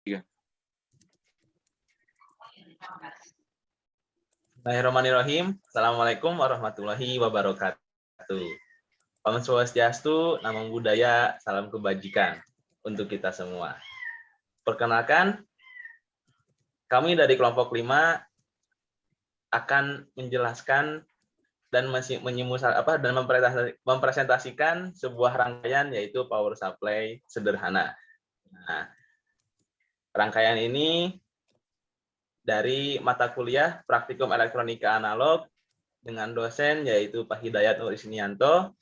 Tiga. Bismillahirrahmanirrahim. Assalamualaikum warahmatullahi wabarakatuh. Om Swastiastu, Namo Buddhaya, salam kebajikan untuk kita semua. Perkenalkan, kami dari kelompok 5 akan menjelaskan dan mempresentasikan sebuah rangkaian yaitu power supply sederhana. Nah, rangkaian ini dari mata kuliah Praktikum Elektronika Analog dengan dosen yaitu Pak Hidayat Nur Isnianto,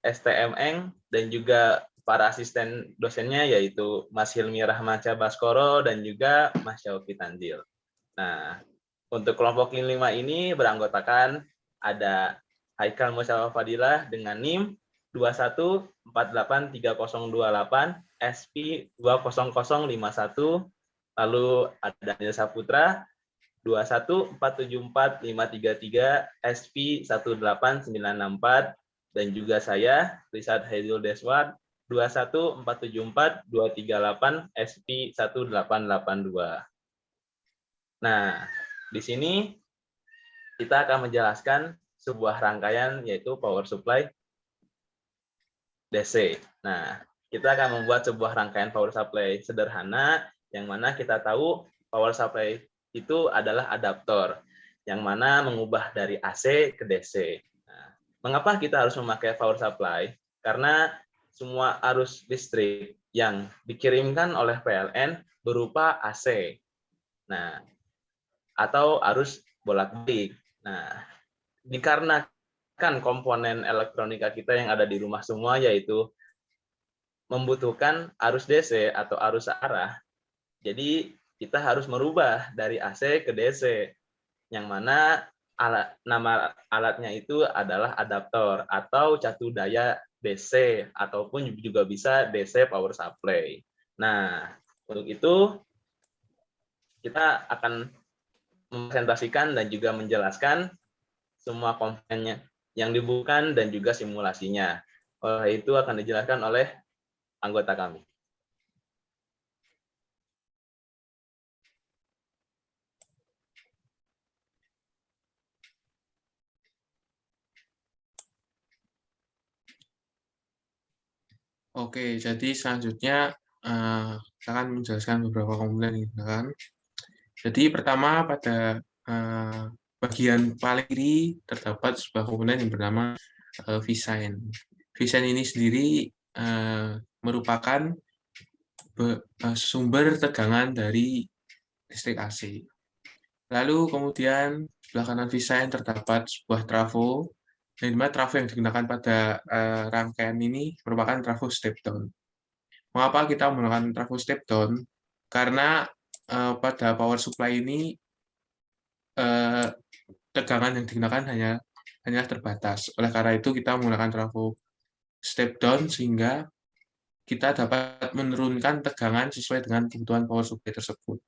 STMN, dan juga para asisten dosennya yaitu Mas Hilmi Rahmansyah Baskoro dan juga Mas Syauki Tanzil. Nah, untuk kelompok 5 ini beranggotakan ada Haikal Musawa Fadilah dengan NIM 21483028 SP 20051, lalu ada Daniel Saputra 214745533 SP 18964, dan juga saya Risad Haidul Deswar 214742338 SP 1882. Nah, di sini kita akan menjelaskan sebuah rangkaian yaitu power supply DC. Nah, kita akan membuat sebuah rangkaian power supply sederhana yang mana kita tahu power supply itu adalah adaptor yang mana mengubah dari AC ke DC. Nah, mengapa kita harus memakai power supply? Karena semua arus listrik yang dikirimkan oleh PLN berupa AC. Nah, atau arus bolak-balik. Nah, dikarenakan komponen elektronika kita yang ada di rumah semua yaitu membutuhkan arus DC atau arus arah, jadi kita harus merubah dari AC ke DC, yang mana nama alatnya itu adalah adaptor atau catu daya DC, ataupun juga bisa DC power supply. Nah, untuk itu kita akan mempresentasikan dan juga menjelaskan semua komponennya yang dibutuhkan dan juga simulasinya. Oleh itu akan dijelaskan oleh anggota kami. Oke, jadi selanjutnya saya akan menjelaskan beberapa komponen ini kan. Jadi pertama pada bagian paling kiri terdapat sebuah komponen yang bernama V-Sign. V-Sign ini sendiri merupakan sumber tegangan dari listrik AC. Lalu kemudian sebelah kanan V-Sign terdapat sebuah trafo, yang dimana trafo yang digunakan pada rangkaian ini merupakan trafo step down. Mengapa kita menggunakan trafo step down? Karena pada power supply ini tegangan yang digunakan hanya terbatas. Oleh karena itu kita menggunakan trafo step down sehingga kita dapat menurunkan tegangan sesuai dengan kebutuhan power supply tersebut.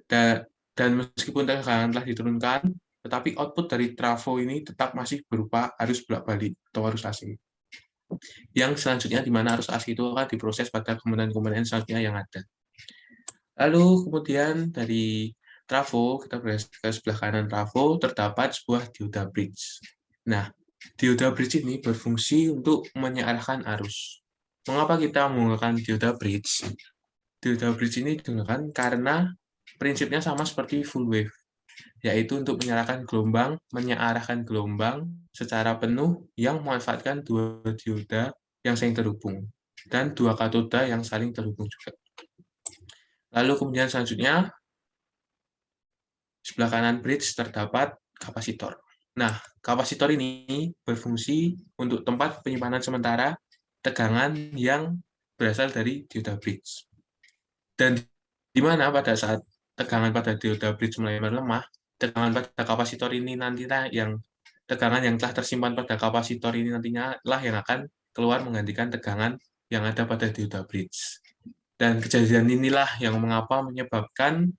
Dan meskipun tegangan telah diturunkan, tetapi output dari trafo ini tetap masih berupa arus bolak-balik atau arus AC. Yang selanjutnya di mana arus AC itu akan diproses pada komponen-komponen selanjutnya yang ada. Lalu kemudian dari trafo, kita bergeser ke sebelah kanan trafo, terdapat sebuah dioda bridge. Nah, dioda bridge ini berfungsi untuk menyearahkan arus. Mengapa kita menggunakan dioda bridge? Dioda bridge ini digunakan karena prinsipnya sama seperti full wave, yaitu untuk menyearahkan gelombang secara penuh yang memanfaatkan dua dioda yang saling terhubung dan dua katoda yang saling terhubung juga. Lalu kemudian selanjutnya sebelah kanan bridge terdapat kapasitor. Nah, kapasitor ini berfungsi untuk tempat penyimpanan sementara tegangan yang berasal dari dioda bridge. Dan di mana pada saat tegangan pada dioda bridge mulai melemah, tegangan pada kapasitor ini nantinya tegangan yang telah tersimpan pada kapasitor ini nantinya lah yang akan keluar menggantikan tegangan yang ada pada dioda bridge. Dan kejadian inilah yang menyebabkan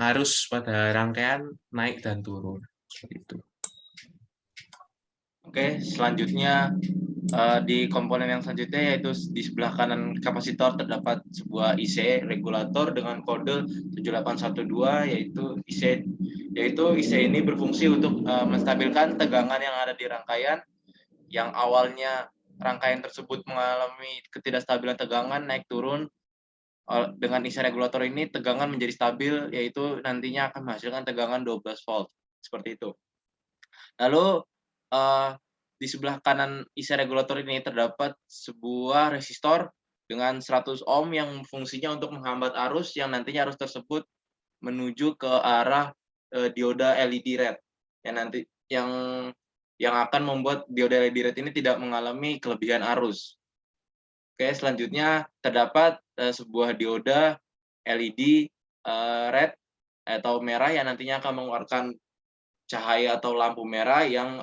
arus pada rangkaian naik dan turun seperti itu. Oke, selanjutnya di komponen yang selanjutnya yaitu di sebelah kanan kapasitor terdapat sebuah IC regulator dengan kode 7812 yaitu IC ini berfungsi untuk menstabilkan tegangan yang ada di rangkaian yang awalnya rangkaian tersebut mengalami ketidakstabilan tegangan naik turun. Dengan IC regulator ini tegangan menjadi stabil yaitu nantinya akan menghasilkan tegangan 12 volt seperti itu. Lalu di sebelah kanan IC regulator ini terdapat sebuah resistor dengan 100 ohm yang fungsinya untuk menghambat arus yang nantinya arus tersebut menuju ke arah dioda LED red yang akan membuat dioda LED red ini tidak mengalami kelebihan arus. Oke, selanjutnya terdapat sebuah dioda LED red atau merah yang nantinya akan mengeluarkan cahaya atau lampu merah yang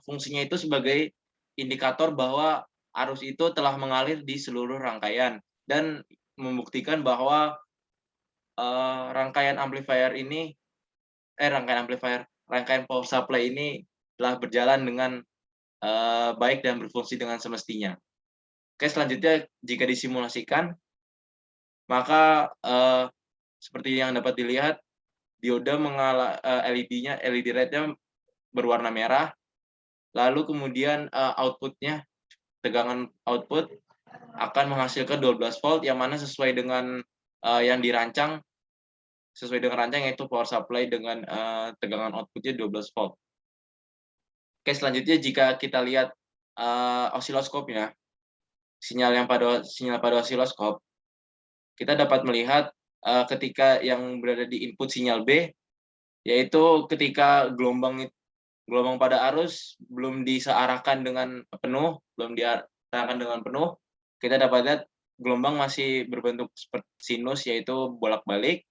fungsinya itu sebagai indikator bahwa arus itu telah mengalir di seluruh rangkaian dan membuktikan bahwa rangkaian power supply ini telah berjalan dengan baik dan berfungsi dengan semestinya. Oke, selanjutnya jika disimulasikan, maka seperti yang dapat dilihat, dioda LED red-nya berwarna merah, lalu kemudian output-nya, tegangan output akan menghasilkan 12 volt, yang mana sesuai dengan yang dirancang, yaitu power supply dengan tegangan output-nya 12 volt. Oke, selanjutnya jika kita lihat osiloskopnya, sinyal pada osiloskop, kita dapat melihat ketika yang berada di input sinyal B, yaitu ketika gelombang pada arus belum disearahkan dengan penuh, kita dapat lihat gelombang masih berbentuk seperti sinus, yaitu bolak-balik.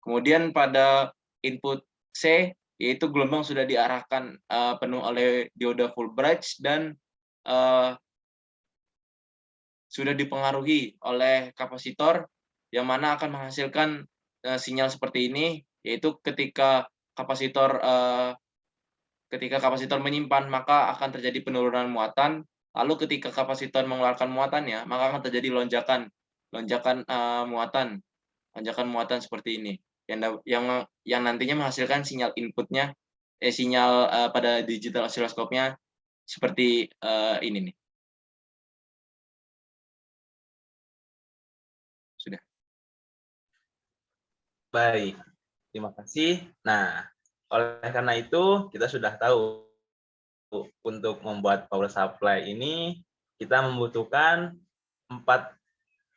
Kemudian pada input C, yaitu gelombang sudah diarahkan penuh oleh dioda Fulbright dan sudah dipengaruhi oleh kapasitor, yang mana akan menghasilkan sinyal seperti ini, yaitu ketika kapasitor menyimpan, maka akan terjadi penurunan muatan. Lalu ketika kapasitor mengeluarkan muatannya, maka akan terjadi lonjakan muatan seperti ini, yang nantinya menghasilkan sinyal inputnya, sinyal pada digital osiloskopnya seperti ini nih. Sudah. Baik, terima kasih. Nah, oleh karena itu kita sudah tahu untuk membuat power supply ini kita membutuhkan 4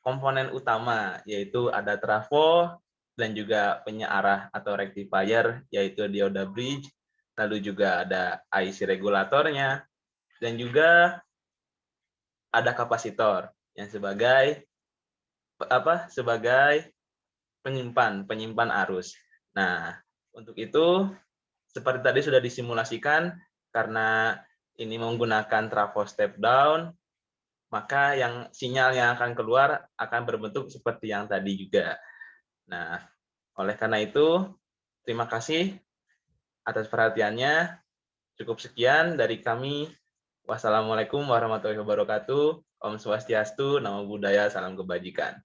komponen utama, yaitu ada trafo dan juga penyearah atau rectifier, yaitu dioda bridge, lalu juga ada IC regulatornya, dan juga ada kapasitor yang sebagai penyimpan arus. Nah, untuk itu seperti tadi sudah disimulasikan, karena ini menggunakan trafo step down, maka sinyal yang akan keluar akan berbentuk seperti yang tadi juga. Nah, oleh karena itu, terima kasih atas perhatiannya. Cukup sekian dari kami. Wassalamualaikum warahmatullahi wabarakatuh. Om Swastiastu, Namo Buddhaya, salam kebajikan.